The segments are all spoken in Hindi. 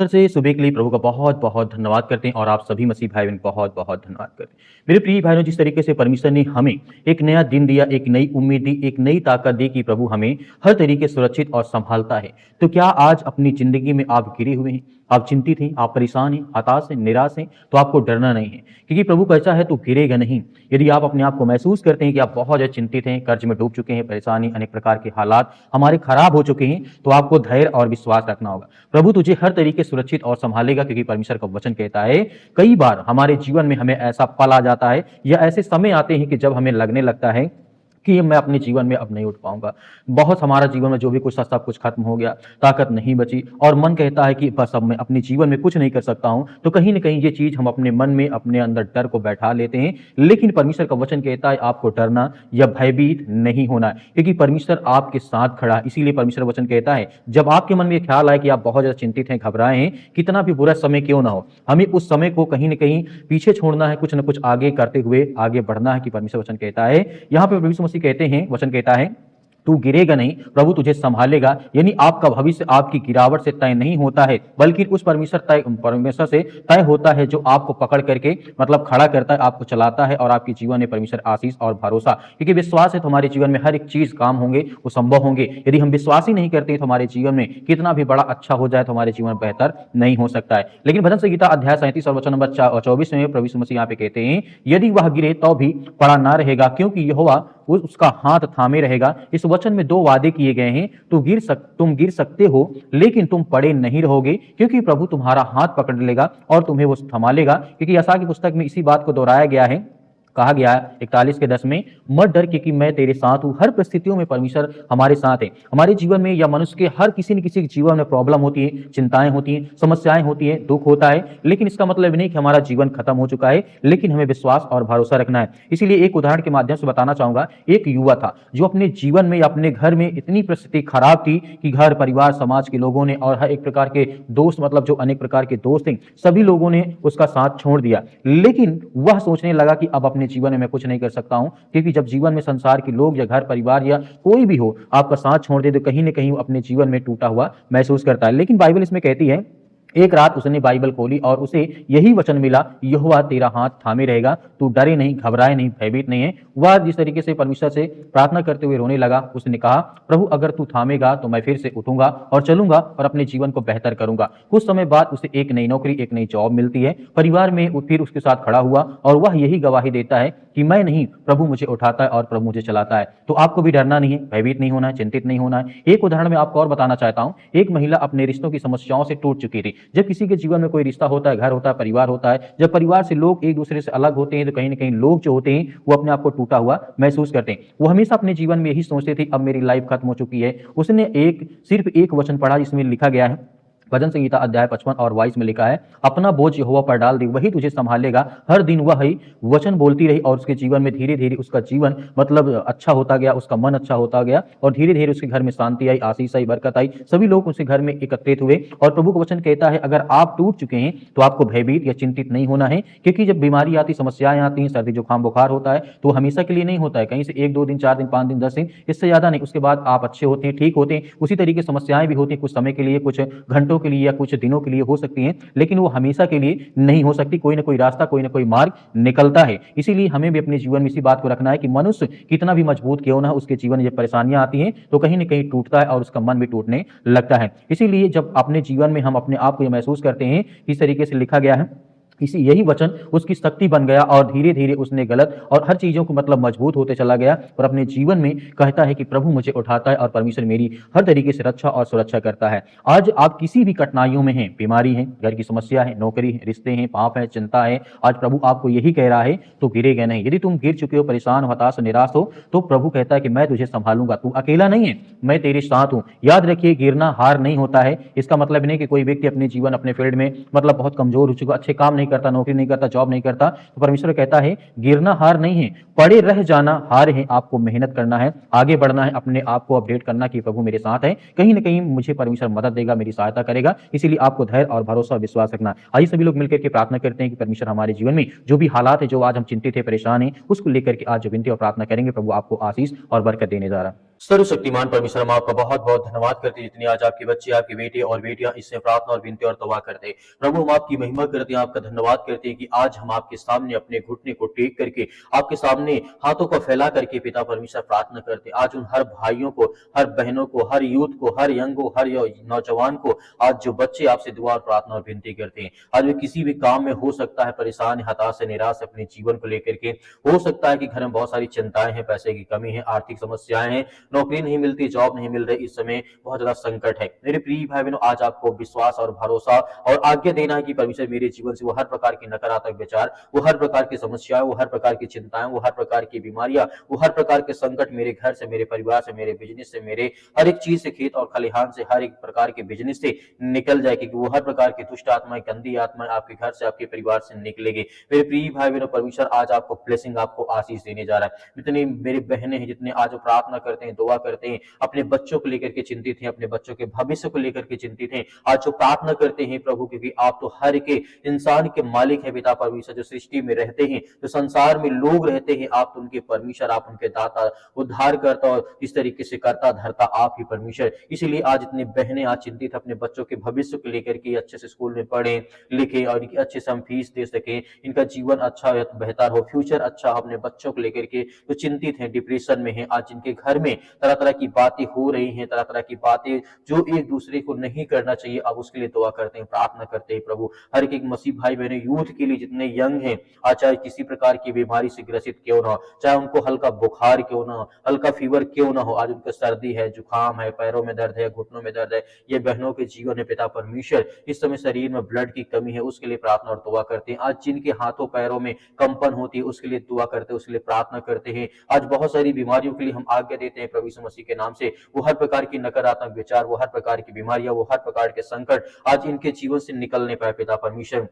से सुबह के लिए प्रभु का बहुत-बहुत धन्यवाद करते हैं और आप सभी मसीह भाई-बहन बहुत-बहुत धन्यवाद करते हैं। मेरे प्रिय भाइयों, जिस तरीके से परमेश्वर ने हमें एक नया दिन दिया, एक नई उम्मीद दी, एक नई ताकत दी कि प्रभु हमें हर तरीके से सुरक्षित और संभालता है। तो क्या आज अपनी ज़िंदगी में आप घिरे हुए हैं, आप चिंतित हैं, आप परेशान हैं, हताश हैं, निराश हैं, तो आपको डरना नहीं है, क्योंकि प्रभु कैसा है, तू घिरेगा नहीं। यदि आप अपने आप को महसूस करते हैं कि आप बहुत ज़्यादा चिंतित हैं, कर्ज में डूब चुके हैं, परेशानी, अनेक प्रकार के हालात हमारे खराब हो चुके हैं, तो आपको धैर्य और विश्वास रखना होगा। प्रभु तुझे हर तरीके से सुरक्षित और संभालेगा, क्योंकि परमेश्वर का वचन कहता है, कई बार हमारे जीवन में हमें ऐसा पल आ जाता है या ऐसे समय आते हैं कि जब हमें लगने लगता है कि मैं अपने जीवन में अब नहीं उठ पाऊंगा। बहुत हमारा जीवन में जो भी कुछ था सब कुछ खत्म हो गया, ताकत नहीं बची और मन कहता है कि बस अब मैं अपने जीवन में कुछ नहीं कर सकता हूं। तो कहीं ना कहीं ये चीज हम अपने मन में अपने अंदर डर को बैठा लेते हैं। लेकिन परमेश्वर का वचन कहता है आपको डरना या भयभीत नहीं होना है, क्योंकि परमेश्वर आपके साथ खड़ा है। इसीलिए परमेश्वर वचन कहता है, जब आपके मन में ये ख्याल आए कि आप बहुत ज्यादा चिंतित हैं, घबराए हैं, कितना भी बुरा समय क्यों ना हो, हमें उस समय को कहीं ना कहीं पीछे छोड़ना है, कुछ ना कुछ आगे करते हुए आगे बढ़ना है। कि परमेश्वर वचन कहता है, यहाँ पे प्रभु मसीह कहते हैं, वचन कहता है, तू गिरेगा नहीं, प्रभु तुझे संभालेगा। यानी आपका भविष्य आपकी गिरावट से तय नहीं होता है, बल्कि उस परमेश्वर से तय होता है, जो आपको पकड़ करके मतलब खड़ा करता है, आपको चलाता है और आपके जीवन में परमेश्वर आशीष और भरोसा, क्योंकि विश्वास है तो हमारे जीवन में हर एक चीज काम होंगे, वो संभव होंगे। यदि हम विश्वास ही नहीं करते तो हमारे जीवन में कितना भी बड़ा अच्छा हो जाए तो हमारे जीवन बेहतर नहीं हो सकता है। लेकिन भजन संहिता अध्याय 37 और वचन नंबर 24 में प्रभु यीशु मसीह यहाँ पे कहते हैं, यदि वह गिरे तो भी पड़ा ना रहेगा, क्योंकि यहोवा उसका हाथ थामे रहेगा। इस वचन में दो वादे किए गए हैं, तुम गिर सकते हो लेकिन तुम पड़े नहीं रहोगे, क्योंकि प्रभु तुम्हारा हाथ पकड़ लेगा और तुम्हें वो थमा लेगा। क्योंकि यशायाह की पुस्तक में इसी बात को दोहराया गया है, कहा गया है 41:10 में, मत डर क्योंकि मैं तेरे साथ हूं। हर परिस्थितियों में परमेश्वर हमारे साथ है। हमारे जीवन में या मनुष्य के हर किसी न किसी के जीवन में प्रॉब्लम होती है, चिंताएं होती हैं, समस्याएं होती हैं, दुख होता है, लेकिन इसका मतलब नहीं कि हमारा जीवन खत्म हो चुका है, लेकिन हमें विश्वास और भरोसा रखना है। इसीलिए एक उदाहरण के माध्यम से बताना चाहूंगा। एक युवा था जो अपने जीवन में या अपने घर में इतनी परिस्थिति खराब थी कि घर परिवार समाज के लोगों ने और हर एक प्रकार के दोस्त, मतलब जो अनेक प्रकार के दोस्त थे, सभी लोगों ने उसका साथ छोड़ दिया। लेकिन वह सोचने लगा कि अब अपने जीवन में मैं कुछ नहीं कर सकता हूं, क्योंकि जब जीवन में संसार के लोग या घर परिवार या कोई भी हो आपका साथ छोड़ दे तो कहीं ना कहीं अपने जीवन में टूटा हुआ महसूस करता है। लेकिन बाइबल इसमें कहती है, एक रात उसने बाइबल खोली और उसे यही वचन मिला, यहोवा तेरा हाथ थामे रहेगा, तू डरे नहीं, घबराए नहीं, भयभीत नहीं है। वह जिस तरीके से परमेश्वर से प्रार्थना करते हुए रोने लगा, उसने कहा, प्रभु अगर तू थामेगा तो मैं फिर से उठूंगा और चलूंगा और अपने जीवन को बेहतर करूंगा। कुछ समय बाद उसे एक नई नौकरी, एक नई जॉब मिलती है। परिवार में फिर उसके साथ खड़ा हुआ और वह यही गवाही देता है कि मैं नहीं, प्रभु मुझे उठाता है और प्रभु मुझे चलाता है। तो आपको भी डरना नहीं है, भयभीत नहीं होना है, चिंतित नहीं होना है। एक उदाहरण में आपको और बताना चाहता हूं। एक महिला अपने रिश्तों की समस्याओं से टूट चुकी थी। जब किसी के जीवन में कोई रिश्ता होता है, घर होता है, परिवार होता है, जब परिवार से लोग एक दूसरे से अलग होते हैं तो कहीं ना कहीं लोग जो होते हैं वो अपने आप को टूटा हुआ महसूस करते हैं। वो हमेशा अपने जीवन में यही सोचते थे, अब मेरी लाइफ खत्म हो चुकी है। उसने सिर्फ एक वचन पढ़ा जिसमें लिखा गया है, भजन संहिता अध्याय 55 और 22 में लिखा है, अपना बोझ यहोवा पर डाल दे, वही तुझे संभालेगा। हर दिन वह ही वचन बोलती रही और उसके जीवन में धीरे धीरे उसका जीवन मतलब अच्छा होता गया, उसका मन अच्छा होता गया और धीरे धीरे उसके घर में शांति आई, आशीष आई, बरकत आई। सभी लोग उसके घर में एकत्रित हुए और प्रभु का वचन कहता है, अगर आप टूट चुके हैं तो आपको भयभीत या चिंतित नहीं होना है, क्योंकि जब बीमारी आती, समस्याएं आती हैं, सर्दी जुकाम बुखार होता है, तो हमेशा के लिए नहीं होता है। कहीं से 1 2 दिन, 4 दिन, 5 दिन, 10 दिन, इससे ज्यादा नहीं। उसके बाद आप अच्छे होते हैं, ठीक होते हैं। उसी तरीके समस्याएं भी होती हैं, कुछ समय के लिए, कुछ घंटों के लिए या कुछ दिनों के लिए हो सकती हैं, लेकिन वो हमेशा के लिए नहीं हो सकती। कोई ना कोई रास्ता, कोई ना कोई मार्ग निकलता है। इसीलिए हमें भी अपने जीवन में इसी बात को रखना है कि मनुष्य कितना भी मजबूत क्यों ना, उसके जीवन में जब परेशानियां आती हैं तो कहीं ना कहीं टूटता है और उसका मन भी टूटने लगता है। इसीलिए जब अपने जीवन में हम अपने आप को यह महसूस करते हैं, इस तरीके से लिखा गया है, यही वचन उसकी शक्ति बन गया और धीरे धीरे उसने गलत और हर चीजों को मतलब मजबूत होते चला गया और अपने जीवन में कहता है कि प्रभु मुझे उठाता है और परमेश्वर मेरी हर तरीके से रक्षा और सुरक्षा करता है। आज आप किसी भी कठिनाइयों में हैं, बीमारी है, घर की समस्या है, नौकरी है, रिश्ते हैं, पाप है, चिंता है, आज प्रभु आपको यही कह रहा है, तो गिरेगा नहीं। यदि तुम गिर चुके हो, परेशान हो, हताश, निराश हो, तो प्रभु कहता है कि मैं तुझे संभालूंगा, तू अकेला नहीं है, मैं तेरे साथ हूं। याद रखिए, गिरना हार नहीं होता है। इसका मतलब नहीं कि कोई व्यक्ति अपने जीवन, अपने फील्ड में मतलब बहुत कमजोर हो चुका, अच्छे काम नहीं करता, नौकरी नहीं करता, जॉब नहीं करता, तो परमेश्वर कहता है गिरना हार नहीं है, पड़े रह जाना हार है। आपको मेहनत करना है, आगे बढ़ना है, अपने आप को अपडेट करना कि प्रभु मेरे साथ है, कहीं ना कहीं मुझे परमेश्वर मदद देगा, मेरी सहायता करेगा। इसीलिए आपको धैर्य और भरोसा और विश्वास रखना है। आइए सभी लोग मिलकर के प्रार्थना करते हैं कि परमेश्वर हमारे जीवन में जो भी हालात है, जो आज हम चिंतित है, परेशान है, उसको लेकर के आज जो विनती और प्रार्थना करेंगे, प्रभु आपको आशीष और बरकत देने जा रहा है। सर्वशक्तिमान परमेश्वर, हम आपका बहुत बहुत धन्यवाद करते हैं जितने आज आपके बच्चे, आपके बेटे और बेटियां इससे प्रार्थना और विनती और तौबा करते हैं। प्रभु, हम आपकी महिमा करते हैं, आपका धन्यवाद करते हैं कि आज हम आपके सामने अपने घुटने को टेक करके आपके सामने हाथों को फैला करके पिता परमेश्वर प्रार्थना करते हैं। आज उन हर भाइयों को, हर बहनों को, हर यूथ को, हर यंग को, हर नौजवान को, आज जो बच्चे आपसे दुआ और प्रार्थना और विनती करते हैं, आज वे किसी भी काम में हो सकता है परेशान, हताश, निराश अपने जीवन को लेकर के, हो सकता है कि घर में बहुत सारी चिंताएं हैं, पैसे की कमी है, आर्थिक समस्याएं हैं, नौकरी नहीं मिलती, जॉब नहीं मिल रही, इस समय बहुत ज्यादा संकट है। मेरे प्रिय भाई बहनों, आज आपको विश्वास और भरोसा और आज्ञा देना है कि परमेश्वर मेरे जीवन से वो हर प्रकार की नकारात्मक विचार, वो हर प्रकार की समस्याएं, वो हर प्रकार की चिंताएं, वो हर प्रकार की बीमारियां, वो हर प्रकार के संकट मेरे घर से, मेरे परिवार से, मेरे बिजनेस से, मेरे हर एक चीज से, खेत और खलिहान से, हर एक प्रकार के बिजनेस से निकल जाए, क्योंकि वो हर प्रकार की दुष्ट आत्माएं, गंदी आत्माएं आपके घर से, आपके परिवार से निकलेगी। मेरे प्रिय भाई बहनों, परमेश्वर आज आपको ब्लेसिंग, आपको आशीष देने जा रहा है। जितनी मेरी बहनें हैं, जितने आज प्रार्थना करते हैं, दुआ करते हैं, अपने बच्चों को लेकर के चिंतित हैं, अपने बच्चों के भविष्य को लेकर के चिंतित हैं, आज जो प्रार्थना करते हैं प्रभु, क्योंकि आप तो हर के इंसान के मालिक है पिता परमेश्वर, जो सृष्टि में रहते हैं, जो संसार में लोग रहते हैं, आप तो उनके परमेश्वर, आप उनके दाता, उद्धार करता और इस तरीके से करता धरता आप ही परमेश्वर। इसीलिए आज इतनी बहनें आज चिंतित अपने बच्चों के भविष्य को लेकर के, अच्छे से स्कूल में पढ़े लिखे और अच्छे से हम फीस दे सके, इनका जीवन अच्छा बेहतर हो, फ्यूचर अच्छा हो, अपने बच्चों को लेकर के जो चिंतित है, डिप्रेशन में है, आज जिनके घर में तरह तरह की बातें हो रही हैं, तरह तरह की बातें जो एक दूसरे को नहीं करना चाहिए, अब उसके लिए दुआ करते हैं, प्रार्थना करते हैं प्रभु। हर एक मसीह भाई बहने, यूथ के लिए, जितने यंग हैं, आज चाहे किसी प्रकार की बीमारी से ग्रसित क्यों ना हो, चाहे उनको हल्का बुखार क्यों ना हो, हल्का फीवर क्यों ना हो, आज उनको सर्दी है, जुकाम है, पैरों में दर्द है, घुटनों में दर्द है, ये बहनों के जीवन में पिता परमेश्वर इस समय शरीर में ब्लड की कमी है, उसके लिए प्रार्थना और दुआ करते हैं। आज जिनके हाथों पैरों में कंपन होती है, उसके लिए दुआ करते हैं, उसके लिए प्रार्थना करते हैं। आज बहुत सारी बीमारियों के लिए हम आज्ञा देते हैं प्रभु यीशु मसीह के नाम से, वो हर प्रकार की नकारात्मक विचार, वो हर प्रकार की बीमारियां, वो हर प्रकार के संकट आज इनके जीवन से निकलने पाए पिता परमेश्वर।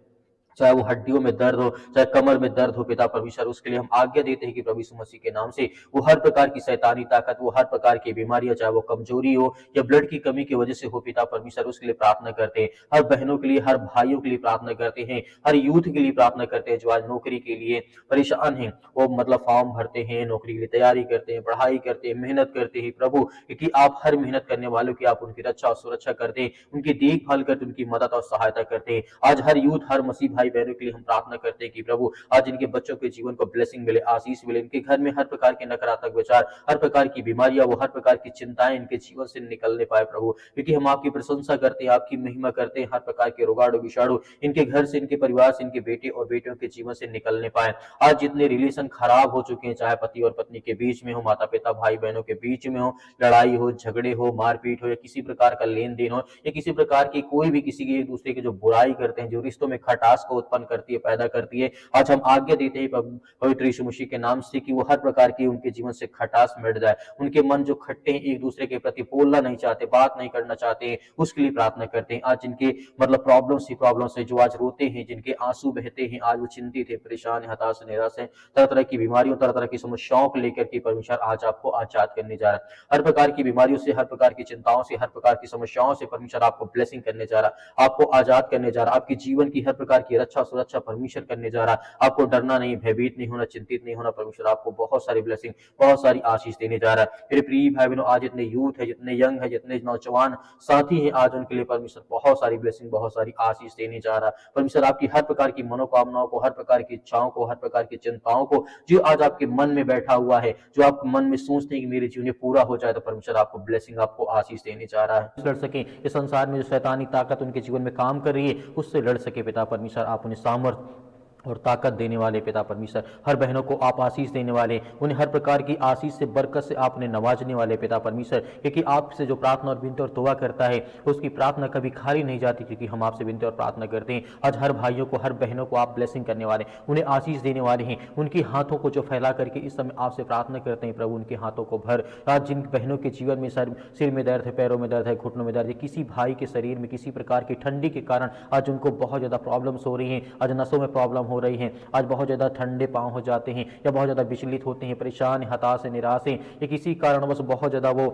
चाहे वो हड्डियों में दर्द हो, चाहे कमर में दर्द हो पिता परमेश्वर, उसके लिए हम आज्ञा देते हैं कि प्रभु यीशु मसीह के नाम से वो हर प्रकार की शैतानी ताकत, वो हर प्रकार की बीमारियां, चाहे वो कमजोरी हो या ब्लड की कमी की वजह से हो पिता परमेश्वर, उसके लिए प्रार्थना करते हैं। हर बहनों के लिए, हर भाइयों के लिए प्रार्थना करते हैं, हर यूथ के लिए प्रार्थना करते हैं जो आज नौकरी के लिए परेशान है, वो मतलब फॉर्म भरते हैं, नौकरी के लिए तैयारी करते हैं, पढ़ाई करते हैं, मेहनत करते हैं प्रभु, क्योंकि आप हर मेहनत करने वालों की आप उनकी रक्षा और सुरक्षा करते हैं, उनकी देखभाल करते, उनकी मदद और सहायता करते हैं। आज हर यूथ, हर मसीह भाई बहनों के लिए हम प्रार्थना करते हैं कि प्रभु आज इनके बच्चों के जीवन को ब्लेसिंग मिले, आशीष मिले, इनके घर में हर प्रकार के नकारात्मक विचार, हर प्रकार की बीमारियां, वो हर प्रकार की चिंताएं इनके जीवन से निकलने पाए प्रभु, क्योंकि हम आपकी प्रशंसा करते हैं, आपकी महिमा करते हैं, हर प्रकार के रोगाणु विषाणु इनके घर से, इनके परिवार से, इनके बेटे और बेटियों के जीवन से निकलने पाए। आज जितने रिलेशन खराब हो चुके हैं, चाहे पति और पत्नी के बीच में हो, माता पिता भाई बहनों के बीच में हो, लड़ाई हो, झगड़े हो, मारपीट हो, या किसी प्रकार का लेन देन हो, या किसी प्रकार की कोई भी किसी की एक दूसरे की जो बुराई करते हैं, जो रिश्तों में खटास को उत्पन्न करती है, पैदा करती है, आज हम आज्ञा देते हैं पवित्र यीशु मसीह के नाम से कि वो हर प्रकार की उनके जीवन से खटास मिट जाए, उनके मन जो खट्टे हैं, एक दूसरे के प्रति बोलना नहीं चाहते, बात नहीं करना चाहते हैं, उसके लिए प्रार्थना करते हैं। आज जिनके मतलब प्रॉब्लम से जो आज रोते हैं, जिनके आंसू बहते हैं, आज वो चिंतित है, परेशान है, हताश, निराश है, तरह तरह की बीमारियों, तरह तरह की समस्याओं को लेकर के परमेश्वर आज आपको आजाद करने जा रहा है। हर प्रकार की बीमारियों से, हर प्रकार की चिंताओं से, हर प्रकार की समस्याओं से परमेश्वर आपको ब्लेसिंग करने जा रहा है, आपको आजाद करने जा रहा है, आपके जीवन की हर प्रकार की रक्षा सुरक्षा परमेश्वर करने जा रहा है। आपको डरना नहीं, भयभीत नहीं होना, चिंतित नहीं होना, परमेश्वर आपको बहुत सारी ब्लेसिंग, बहुत सारी आशीष देने जा रहा है। मेरे प्रिय भाई बहनों, आज जितने यूथ है, जितने यंग है, जितने नौजवान साथी हैं, आज उनके लिए परमेश्वर बहुत सारी ब्लेसिंग, बहुत सारी आशीष देने जा रहा है। परमेश्वर आपकी हर प्रकार की मनोकामनाओं को, हर प्रकार की इच्छाओं को, हर प्रकार की चिंताओं को, जो आज आपके मन में बैठा हुआ है, जो आप मन में सोचते हैं कि मेरे जीवन में पूरा हो जाए, तो परमेश्वर आपको ब्लेसिंग, आपको आशीष देने जा रहा है। लड़ सके इस संसार में जो शैतानी ताकत उनके जीवन में काम कर रही है, उससे लड़ सके पिता परमेश्वर, आप उन्हें सामर्थ और ताकत देने वाले पिता परमेश्वर, हर बहनों को आप आशीष देने वाले, उन्हें हर प्रकार की आशीष से, बरकत से आप उन्हें नवाजने वाले पिता परमेश्वर, क्योंकि आपसे जो प्रार्थना और विनती और तौबा करता है, उसकी प्रार्थना कभी खाली नहीं जाती, क्योंकि हम आपसे विनती और प्रार्थना करते हैं। आज हर भाइयों को, हर बहनों को आप ब्लेसिंग करने वाले, उन्हें आशीष देने वाले हैं, उनकी हाथों को जो फैला करके इस समय आपसे प्रार्थना करते हैं प्रभु, उनके हाथों को भर। आज जिन बहनों के जीवन में सिर में दर्द है, पैरों में दर्द है, घुटनों में दर्द है, किसी भाई के शरीर में किसी प्रकार की ठंडी के कारण आज उनको बहुत ज्यादा प्रॉब्लम्स हो रही हैं, आज नसों में प्रॉब्लम हो रही है, आज बहुत ज़्यादा ठंडे पांव हो जाते हैं, या बहुत ज़्यादा विचलित होते हैं, परेशान, हताश, निराश हैं, या किसी कारणवश बहुत ज़्यादा वो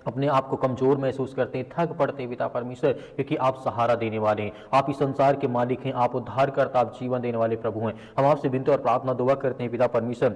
अपने आप को कमजोर महसूस करते हैं, थक पड़ते हैं पिता परमेश्वर, क्योंकि आप सहारा देने वाले हैं, आप इस संसार के मालिक हैं, आप उद्धार करता, आप जीवन देने वाले प्रभु हैं। हम आपसे विनती और प्रार्थना दुआ करते हैं पिता परमेश्वर,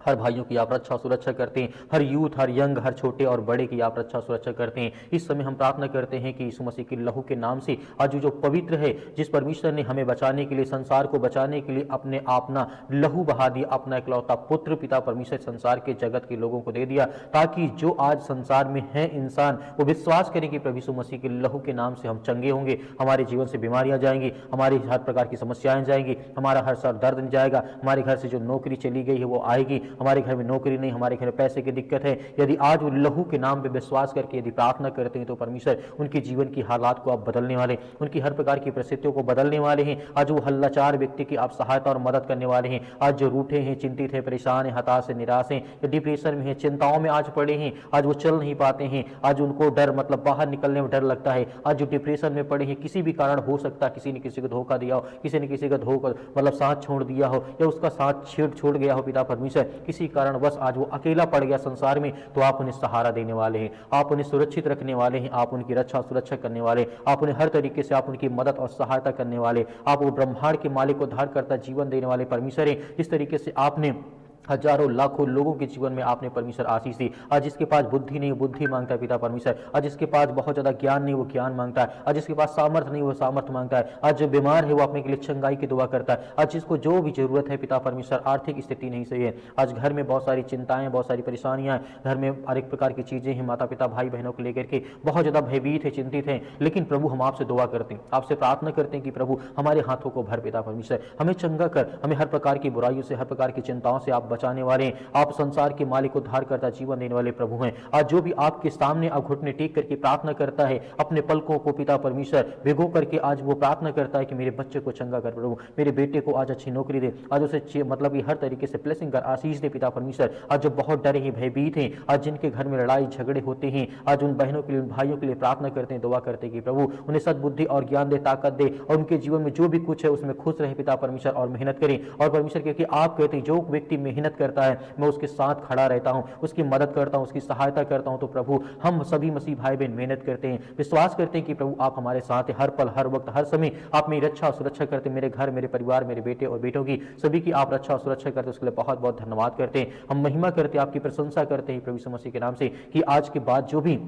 हर भाइयों की आप रक्षा सुरक्षा करते हैं, हर यूथ, हर यंग, हर छोटे और बड़े की आप रक्षा सुरक्षा करते हैं। इस समय हम प्रार्थना करते हैं कि यीशु मसीह के लहू के नाम से आज जो पवित्र है, जिस परमेश्वर ने हमें बचाने के लिए, संसार को बचाने के लिए अपने अपना लहू बहा दिया, अपना इकलौता पुत्र पिता परमेश्वर संसार के जगत के लोगों को दे दिया, ताकि जो आज संसार में है इंसान वो विश्वास करें कि प्रभु यीशु मसीह के लहू के नाम से हम चंगे होंगे, हमारे जीवन से बीमारियां जाएंगी, हमारी हर प्रकार की समस्याएं जाएंगी, हमारा हर सर दर्द जाएगा, हमारे घर से जो नौकरी चली गई है वो आएगी, हमारे घर में नौकरी नहीं, हमारे घर में पैसे की दिक्कत है। यदि आज वो लहू के नाम पे विश्वास करके यदि प्रार्थना करते हैं तो परमेश्वर उनके जीवन की हालात को आप बदलने वाले, उनकी हर प्रकार की परिस्थितियों को बदलने वाले हैं। आज वो हल्लाचार व्यक्ति की आप सहायता और मदद करने वाले हैं। आज जो रूठे हैं, चिंतित है, परेशान है, हताश है, निराश हैं, डिप्रेशन में है, चिंताओं में आज पड़े हैं, आज वो चल नहीं पाते हैं, आज उनको डर मतलब बाहर निकलने में डर लगता है, आज जो डिप्रेशन में पड़े हैं, किसी भी कारण हो सकता है, किसी ने किसी को धोखा दिया हो, किसी ने किसी का धोखा मतलब साथ छोड़ दिया हो या उसका साथ छोड़ गया हो पिता परमेश्वर, किसी कारण बस आज वो अकेला पड़ गया संसार में, तो आप उन्हें सहारा देने वाले हैं, आप उन्हें सुरक्षित रखने वाले हैं, आप उनकी रक्षा सुरक्षा करने वाले, आप उन्हें हर तरीके से आप उनकी मदद और सहायता करने वाले, आप वो ब्रह्मांड के मालिक को उद्धार करता जीवन देने वाले परमेश्वर हैं। जिस तरीके से आपने हजारों लाखों लोगों के जीवन में आपने परमेश्वर आशीष दी, आज जिसके पास बुद्धि नहीं वो बुद्धि मांगता है पिता परमेश्वर, आज जिसके पास बहुत ज्यादा ज्ञान नहीं वो ज्ञान मांगता है, आज जिसके पास सामर्थ्य नहीं वो सामर्थ्य मांगता है, आज जो बीमार है वो अपने के लिए चंगाई की दुआ करता है, आज जिसको जो भी जरूरत है पिता परमेश्वर, आर्थिक स्थिति नहीं सही है, आज घर में बहुत सारी चिंताएं, बहुत सारी परेशानियां, घर में हर एक प्रकार की चीजें हैं, माता पिता भाई बहनों को लेकर के बहुत ज्यादा भयभीत है, चिंतित है, लेकिन प्रभु हम आपसे दुआ करते हैं, आपसे प्रार्थना करते हैं कि प्रभु हमारे हाथों को भर पिता परमेश्वर, हमें चंगा कर, हमें हर प्रकार की बुराइयों से, हर प्रकार की चिंताओं से आप बचाने वाले हैं, आप संसार के मालिक उद्धार करता जीवन देने वाले प्रभु हैं। आज जो भी आपके सामने अब घुटने टेक करके प्रार्थना करता है, अपने पलकों को पिता परमेश्वर भिगो करके आज वो प्रार्थना करता है कि मेरे बच्चे को चंगा कर प्रभु, मेरे बेटे को आज अच्छी नौकरी दे, आज उसे मतलब कि हर तरीके से ब्लेसिंग कर, आशीष दे पिता परमेश्वर। आज जो बहुत डरे हैं, भयभीत हैं, आज जिनके घर में लड़ाई झगड़े होते हैं, आज उन बहनों के लिए, उन भाइयों के लिए प्रार्थना करते हैं, दुआ करते हैं कि प्रभु उन्हें सद्बुद्धि और ज्ञान दे, ताकत दे, और उनके जीवन में जो भी कुछ है उसमें खुश रहे पिता परमेश्वर, और मेहनत करें। और परमेश्वर क्योंकि आप कहते हैं जो व्यक्ति मेहनत करता है मैं उसके साथ खड़ा रहता हूं, उसकी मदद करता हूं, उसकी सहायता करता हूं। तो प्रभु हम सभी मसीह भाई बहन मेहनत करते हैं, विश्वास करते हैं कि प्रभु आप हमारे साथ हैं, हर पल हर वक्त हर समय आप मेरी रक्षा और सुरक्षा करते हैं, मेरे घर, मेरे परिवार, मेरे बेटे और बेटों की सभी की आप रक्षा और सुरक्षा करते हैं, उसके लिए बहुत बहुत धन्यवाद करते हैं। हम महिमा करते हैं, आपकी प्रशंसा करते हैं प्रभु यीशु मसीह के नाम से कि आज के बाद जो भी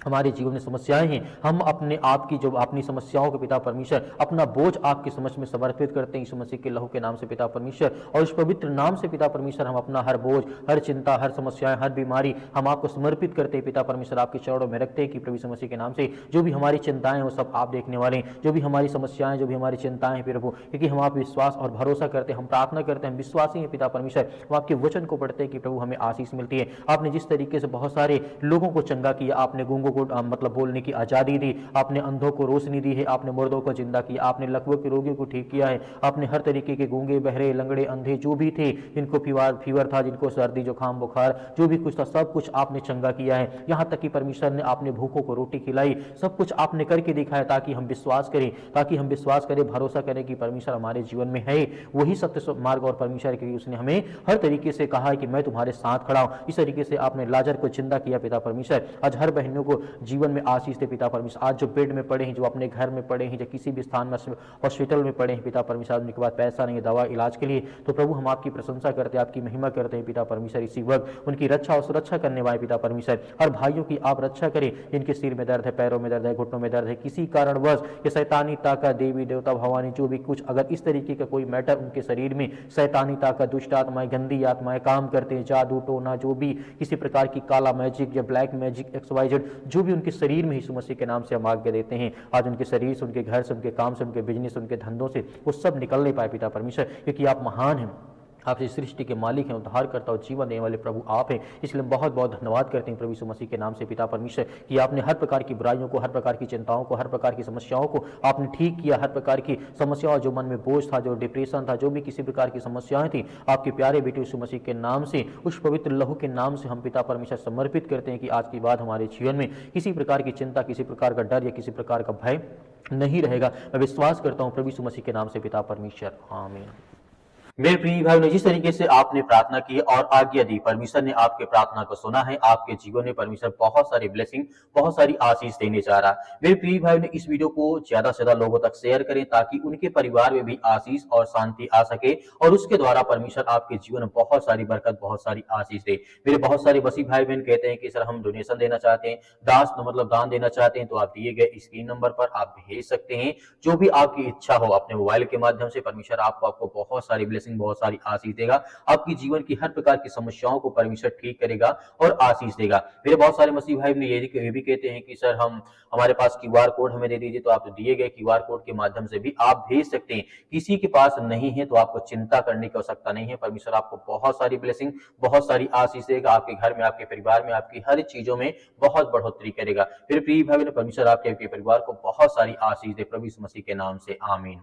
हमारे जीवन में समस्याएं हैं, हम अपने आप की जो अपनी समस्याओं के पिता परमेश्वर अपना बोझ आपके समझ में समर्पित करते हैं यीशु मसीह के लहू के नाम से पिता परमेश्वर, और उस पवित्र नाम से पिता परमेश्वर हम अपना हर बोझ, हर चिंता, हर समस्याएं, हर बीमारी हम आपको समर्पित करते हैं पिता परमेश्वर, आपके चरणों में रखते हैं कि प्रभु यीशु मसीह के नाम से जो भी हमारी चिंताएं हैं वो सब आप देखने वाले हैं, जो भी हमारी समस्याएं, जो भी हमारी चिंताएं हैं प्रभु, क्योंकि हम आप विश्वास और भरोसा करते हैं, हम प्रार्थना करते हैं, हम विश्वासी हैं पिता परमेश्वर, हम आपके वचन को पढ़ते हैं कि प्रभु हमें आशीष मिलती है। आपने जिस तरीके से बहुत सारे लोगों को चंगा किया, आपने गूंगों को मतलब बोलने की आजादी दी, आपने अंधों को रोशनी दी है, आपने मुर्दों को जिंदा किया, आपने लकवे के रोगियों को ठीक किया है, आपने हर तरीके के गूंगे, बहरे, लंगड़े, अंधे जो भी थे, जिनको फीवर था, जिनको सर्दी जुकाम बुखार जो भी कुछ था, सब कुछ आपने चंगा किया है। यहाँ तक कि परमेश्वर ने आपने भूखों को रोटी खिलाई, सब कुछ आपने करके दिखाया ताकि हम विश्वास करें, भरोसा करें कि परमेश्वर हमारे जीवन में है, वही सत्य मार्ग और परमेश्वर के, उसने हमें हर तरीके से कहा है कि मैं तुम्हारे साथ खड़ा हूं। इस तरीके से आपने लाजर को जिंदा किया पिता परमेश्वर, आज हर बहनों को जीवन में आशीष दे पिता परमेश्वर। आज जो बेड में पड़े हैं, जो अपने घर में पड़े हैं, जो किसी भी स्थान में हॉस्पिटल में पड़े हैं पिता परमेश्वर, उनके पास पैसा नहीं है दवा इलाज के लिए, तो प्रभु हम आपकी प्रशंसा करते हैं, आपकी महिमा करते हैं पिता परमेश्वर। इसी वक्त उनकी रक्षा और सुरक्षा करने वाले पिता परमेश्वर, हर भाइयों की आप रक्षा करें जिनके सिर में दर्द है, पैरों में दर्द है, घुटनों में दर्द है, किसी कारणवश ये शैतानी ताकत, देवी देवता भवानी जो भी कुछ अगर इस तरीके का कोई मैटर उनके शरीर में शैतानी ताकत, दुष्ट आत्माएं, गंदी आत्माएं काम करते हैं, जादू टोना जो भी किसी प्रकार की काला मैजिक या ब्लैक मैजिक XYZ जो भी उनके शरीर में यीशु मसीह के नाम से हम आज्ञा देते हैं, आज उनके शरीर से, उनके घर से, उनके काम से, उनके बिजनेस, उनके धंधों से वो सब निकल नहीं पाए पिता परमेश्वर, क्योंकि आप महान हैं, आप इस सृष्टि के मालिक हैं, उद्धार करता और जीवन देने वाले प्रभु आप हैं। इसलिए बहुत बहुत धन्यवाद करते हैं प्रभु यीशु मसीह के नाम से पिता परमेश्वर कि आपने हर प्रकार की बुराइयों को, हर प्रकार की चिंताओं को, हर प्रकार की समस्याओं को आपने ठीक किया, हर प्रकार की समस्याओं, जो मन में बोझ था, जो डिप्रेशन था, जो भी किसी प्रकार की समस्याएं थी, आपके प्यारे बेटे यीशु मसीह के नाम से, उस पवित्र लहू के नाम से हम पिता परमेश्वर समर्पित करते हैं कि आज के बाद हमारे जीवन में किसी प्रकार की चिंता, किसी प्रकार का डर या किसी प्रकार का भय नहीं रहेगा। मैं विश्वास करता हूँ प्रभु यीशु मसीह के नाम से पिता परमेश्वर, आमीन। मेरे प्रिय भाई ने जिस तरीके से आपने प्रार्थना की और आज्ञा दी, परमेश्वर ने आपके प्रार्थना को सुना है। आपके जीवन में परमेश्वर बहुत सारी ब्लेसिंग, बहुत सारी आशीष देने जा रहा है। मेरे प्रिय भाई ने इस वीडियो को ज्यादा से ज्यादा लोगों तक शेयर करें ताकि उनके परिवार में भी आशीष और शांति आ सके और उसके द्वारा परमेश्वर आपके जीवन में बहुत सारी बरकत, बहुत सारी आशीष दे। मेरे बहुत सारे मसीह भाई बहन कहते हैं कि सर हम डोनेशन देना चाहते हैं, दास मतलब दान देना चाहते हैं, तो आप दिए गए स्क्रीन नंबर पर आप भेज सकते हैं। जो भी आपकी इच्छा हो अपने मोबाइल के माध्यम से परमेश्वर आपको बहुत सारी ब्लेसिंग, बहुत सारी आशीष देगा। आपकी जीवन की हर प्रकार की समस्याओं को परमेश्वर ठीक करेगा और आशीष देगा। मेरे बहुत सारे मसीह भाई ने ये भी कहते हैं कि सर हम हमारे पास क्यूआर कोड हमें दे दीजिए, तो आप दिए गए क्यूआर कोड के माध्यम से भी आप भेज सकते हैं। किसी के पास नहीं है तो आपको चिंता करने की आवश्यकता नहीं है। परमेश्वर आपको बहुत सारी ब्लेसिंग, बहुत सारी आशीष देगा। आपके घर में, आपके परिवार में, आपकी हर चीजों में बहुत बढ़ोतरी करेगा। फिर प्रिय भाई ने परमेश्वर आपके परिवार को बहुत सारी आशीष दे। प्रभु यीशु मसीह के नाम से आमीन।